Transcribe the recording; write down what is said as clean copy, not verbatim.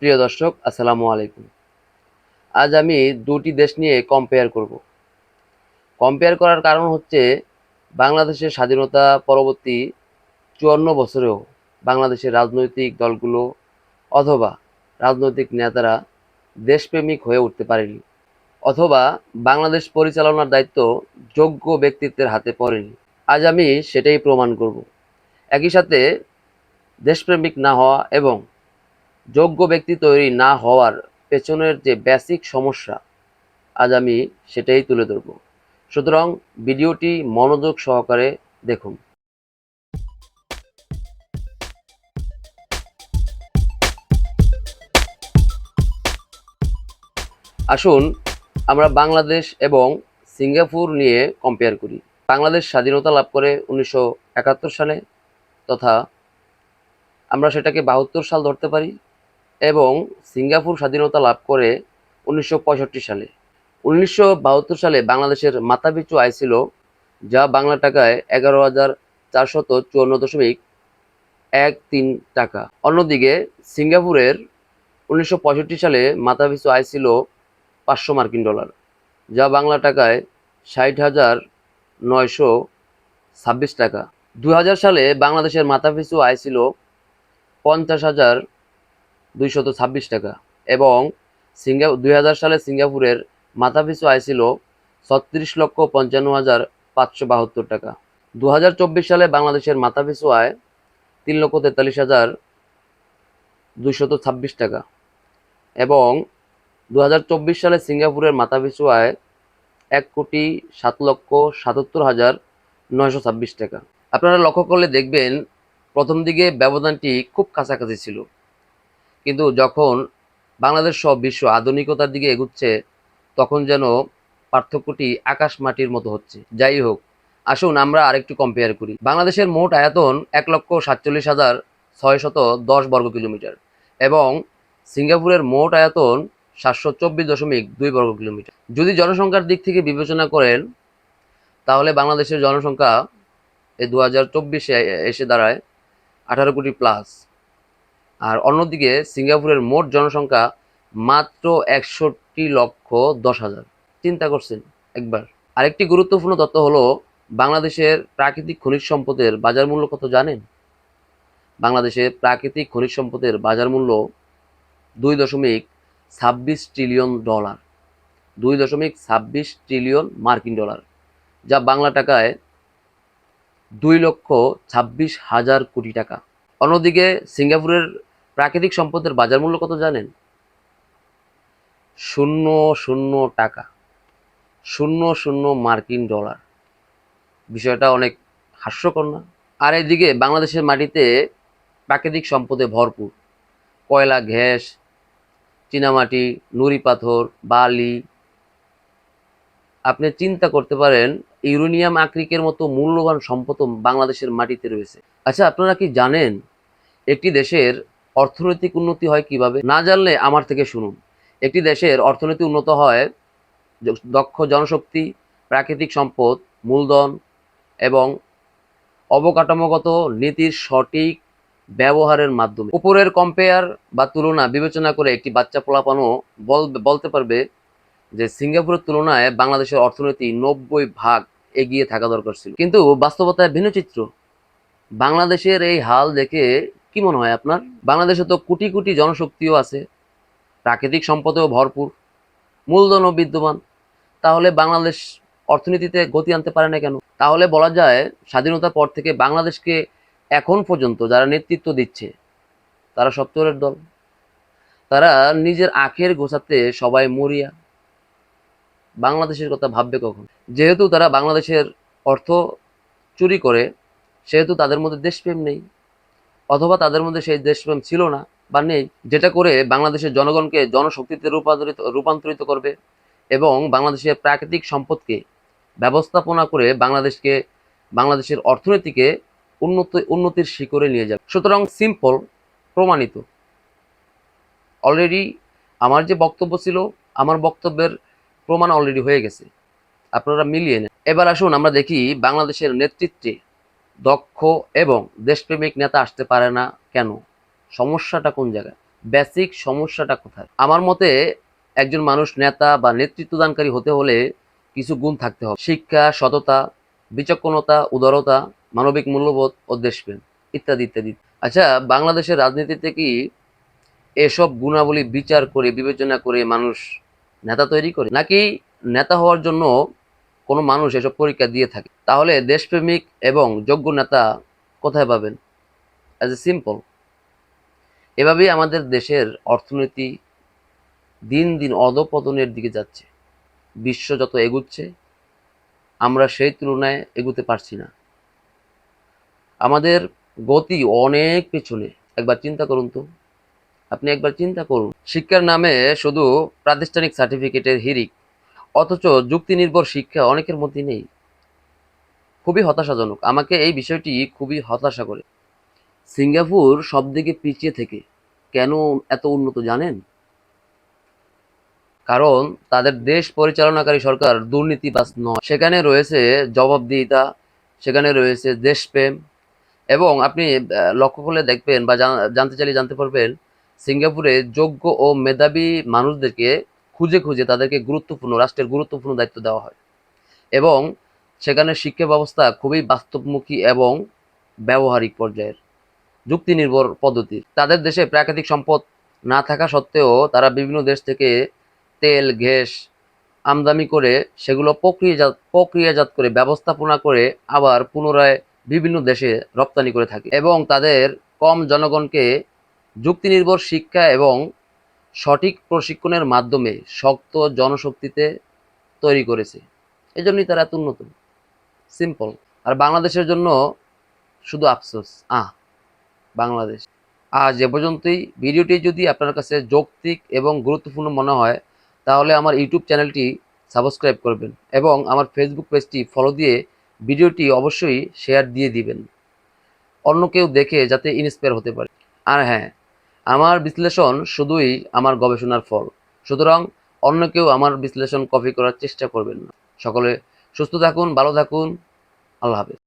প্রিয় দর্শক, আসসালামু আলাইকুম। আজ আমি দুটি দেশ নিয়ে কম্পেয়ার করার কারণ হচ্ছে বাংলাদেশের স্বাধীনতা পরবর্তী ৫৪ বছরেও বাংলাদেশের রাজনৈতিক দলগুলো অথবা রাজনৈতিক নেতারা দেশপ্রেমিক হয়ে উঠতে পারেনি, অথবা বাংলাদেশ পরিচালনার দায়িত্ব যোগ্য ব্যক্তিত্বের হাতে পড়েনি। আজ আমি সেটাই প্রমাণ করব। একই সাথে দেশপ্রেমিক না হওয়া এবং যোগ্য ব্যক্তি তৈরি না হওয়ার পেছনের যে বেসিক সমস্যা, আজ আমি সেটাই তুলে ধরব। সুতরাং ভিডিওটি মনোযোগ সহকারে দেখুন। আসুন আমরা বাংলাদেশ এবং সিঙ্গাপুর নিয়ে কম্পেয়ার করি। বাংলাদেশ স্বাধীনতা লাভ করে ১৯৭১ সালে, তথা আমরা সেটাকে ৭২ সাল ধরতে পারি, এবং সিঙ্গাপুর স্বাধীনতা লাভ করে ১৯৬৫ সালে। ১৯৭২ সালে বাংলাদেশের মাথাপিছু আয় ছিল যা বাংলা টাকায় ১১,৪৫৪.১৩ টাকা। অন্যদিকে সিঙ্গাপুরের ১৯৬৫ সালে মাথাপিছু আয় ছিল $৫০০, যা বাংলা টাকায় ৬০,৯২৬ টাকা। ২০০০ সালে বাংলাদেশের মাথাপিছু আয় ছিল ৫০,২২৬ টাকা এবং ২০০০ সালে সিঙ্গাপুরের মাথাপিছু আয় ছিল ৩৬,৫৫,৫৭২ টাকা। ২০২৪ সালে বাংলাদেশের মাথাপিছু আয় ৩,৪৩,২২৬ টাকা এবং ২০২৪ সালে সিঙ্গাপুরের মাথাপিছু আয় ১,৭,৭৭,৯২৬ টাকা। আপনারা লক্ষ্য করলে দেখবেন প্রথম দিকে ব্যবধানটি খুব কাছাকাছি ছিল, কিন্তু যখন বাংলাদেশ সহ বিশ্ব আধুনিকতার দিকে এগুচ্ছে তখন যেন পার্থক্যটি আকাশ মাটির মতো হচ্ছে। যাই হোক, আসুন আমরা আরেকটু কম্পেয়ার করি। বাংলাদেশের মোট আয়তন ১,৪৭,৬১০ বর্গ কিলোমিটার এবং সিঙ্গাপুরের মোট আয়তন ৭২৪.২ বর্গ কিলোমিটার। যদি জনসংখ্যার দিক থেকে বিবেচনা করেন তাহলে বাংলাদেশের জনসংখ্যা এই ২০২৪-এ এসে দাঁড়ায় ১৮ কোটি প্লাস, আর অন্যদিকে সিঙ্গাপুরের মোট জনসংখ্যা মাত্র ৬১,১০,০০০। চিন্তা করছেন একবার? আরেকটি গুরুত্বপূর্ণ তথ্য হলো বাংলাদেশের প্রাকৃতিক খনিজ সম্পদের বাজার মূল্য কত জানেন? বাংলাদেশের প্রাকৃতিক খনিজ সম্পদের বাজার মূল্য $২.২৬ ট্রিলিয়ন, $২.২৬ ট্রিলিয়ন ডলার, যা বাংলা টাকায় ২,২৬,০০০ টাকা। অন্যদিকে সিঙ্গাপুরের প্রাকৃতিক সম্পদের বাজার মূল্য কত জানেন? $০ টাকা, $০ বিষয়টা অনেক হাস্যকর না? আর এদিকে বাংলাদেশের মাটিতে প্রাকৃতিক সম্পদে ভরপুর। কয়লা, গ্যাস, চীনামাটি, নুড়ি পাথর, বালি। আপনি চিন্তা করতে পারেন ইউরেনিয়াম আকরিকের মতো মূল্যবান সম্পদ বাংলাদেশের মাটিতে রয়েছে। আচ্ছা, আপনারা কি জানেন একটি দেশের অর্থনৈতিক উন্নতি হয় কিভাবে? না জানলে আমার থেকে শুনুন। একটি দেশের অর্থনীতি উন্নত হয় দক্ষ জনশক্তি, প্রাকৃতিক সম্পদ, মূলধন এবং অবকাঠামোগত নীতির সঠিক ব্যবহারের মাধ্যমে। উপরের কম্পেয়ার বা তুলনা বিবেচনা করে একটি বাচ্চা পোলাপানও বলতে পারবে যে সিঙ্গাপুরের তুলনায় বাংলাদেশের অর্থনীতি ৯০ ভাগ এগিয়ে থাকা দরকার ছিল। কিন্তু বাস্তবতায় ভিন্ন চিত্র। বাংলাদেশের এই হাল দেখে কি মনে হয় আপনার? বাংলাদেশে তো কোটি কোটি জনশক্তিও আছে, প্রাকৃতিক সম্পদেও ভরপুর, মূলধনও বিদ্যমান, তাহলে বাংলাদেশ অর্থনীতিতে গতি আনতে পারে না কেন? তাহলে বলা যায় স্বাধীনতার পর থেকে বাংলাদেশকে এখন পর্যন্ত যারা নেতৃত্ব দিচ্ছে তারা সব চোরের দল। তারা নিজের আখের গোছাতে সবাই মরিয়া, বাংলাদেশের কথা ভাববে কখন? যেহেতু তারা বাংলাদেশের অর্থ চুরি করে, সেহেতু তাদের মধ্যে দেশপ্রেম নেই, অথবা তাদের মধ্যে সেই দেশপ্রেম ছিল না বা নেই, যেটা করে বাংলাদেশের জনগণকে জনশক্তিতে রূপান্তরিত করবে এবং বাংলাদেশের প্রাকৃতিক সম্পদকে ব্যবস্থাপনা করে বাংলাদেশের অর্থনীতিকে উন্নতির শিখরে নিয়ে যাবে। সুতরাং সিম্পল, প্রমাণিত। অলরেডি আমার যে বক্তব্য ছিল, আমার বক্তব্যের প্রমাণ অলরেডি হয়ে গেছে, আপনারা মিলিয়ে নেন। এবার আসুন আমরা দেখি বাংলাদেশের নেতৃত্বে দক্ষ এবং দেশপ্রেমিক নেতা আসতে পারে না কেন, সমস্যাটা কোন জায়গায়। বেসিক সমস্যাটা কোথায়? আমার মতে একজন মানুষ নেতা বা নেতৃত্বদানকারী হতে হলে কিছু গুণ থাকতে হবে: শিক্ষা, সততা, বিচক্ষণতা, উদারতা, মানবিক মূল্যবোধ ও দেশপ্রেম, ইত্যাদি ইত্যাদি। আচ্ছা, বাংলাদেশের রাজনীতিতে কি এসব গুণাবলী বিচার করে বিবেচনা করে মানুষ নেতা তৈরি করে, নাকি নেতা হওয়ার জন্য কোনো মানুষ এসব পরীক্ষা দিয়ে থাকে? তাহলে দেশপ্রেমিক এবং যোগ্য নেতা কোথায় পাবেন? অ্যাজ এ সিম্পল, এভাবেই আমাদের দেশের অর্থনীতি দিন দিন অধঃপতনের দিকে যাচ্ছে। বিশ্ব যত এগুচ্ছে, আমরা সেই তুলনায় এগুতে পারছি না। আমাদের গতি অনেক পেছনে। একবার চিন্তা করুন তো, আপনি একবার চিন্তা করুন। শিক্ষার নামে শুধু প্রাতিষ্ঠানিক সার্টিফিকেটের হিড়িক, অথচ যুক্তি নির্ভর শিক্ষা অনেকের মধ্যে নেই। খুবই হতাশাজনক। আমাকে এই বিষয়টি খুবই হতাশা করে। সিঙ্গাপুর সব দিকে পিছিয়ে থেকে কেন এত উন্নত জানেন? কারণ তাদের দেশ পরিচালনাকারী সরকার দুর্নীতিবাজ নয়। সেখানে রয়েছে জবাবদিহিতা, সেখানে রয়েছে দেশপ্রেম, এবং আপনি লক্ষ্য করলে দেখবেন বা জানতে চাইলে জানতে পারবেন, সিঙ্গাপুরে যোগ্য ও মেধাবী মানুষদেরকে খুঁজে খুঁজে তাদেরকে রাষ্ট্রের গুরুত্বপূর্ণ দায়িত্ব দেওয়া হয়। এবং সেখানে শিক্ষা ব্যবস্থা খুবই বাস্তবমুখী এবং ব্যবহারিক পর্যায়ের, যুক্তি নির্ভর পদ্ধতির। তাদের দেশে প্রাকৃতিক সম্পদ না থাকা সত্ত্বেও তারা বিভিন্ন দেশ থেকে তেল, গ্যাস আমদানি করে সেগুলো প্রক্রিয়াজাত করে ব্যবস্থাপনা করে আবার পুনরায় বিভিন্ন দেশে রপ্তানি করে থাকে, এবং তাদের কম জনগণকে যুক্তিনির্ভর শিক্ষা এবং সঠিক প্রশিক্ষণের মাধ্যমে শক্ত জনশক্তিতে তৈরি করেছে। এজন্যই তারা এত উন্নত। সিম্পল। আর বাংলাদেশের জন্য শুধু আফসোস। বাংলাদেশ। আজ এ পর্যন্তই। ভিডিওটি যদি আপনার কাছে যৌক্তিক এবং গুরুত্বপূর্ণ মনে হয়, তাহলে আমার ইউটিউব চ্যানেলটি সাবস্ক্রাইব করবেন এবং আমার ফেসবুক পেজটি ফলো দিয়ে ভিডিওটি অবশ্যই শেয়ার দিয়ে দিবেন, অন্য কেউ দেখে যাতে ইন্সপায়ার হতে পারে। আর হ্যাঁ, আমার বিশ্লেষণ শুধুই আমার গবেষণার ফল, সুতরাং অন্য কেউ আমার বিশ্লেষণ কপি করার চেষ্টা করবেন না। সকলে সুস্থ থাকুন, ভালো থাকুন। আল্লাহ হাফেজ।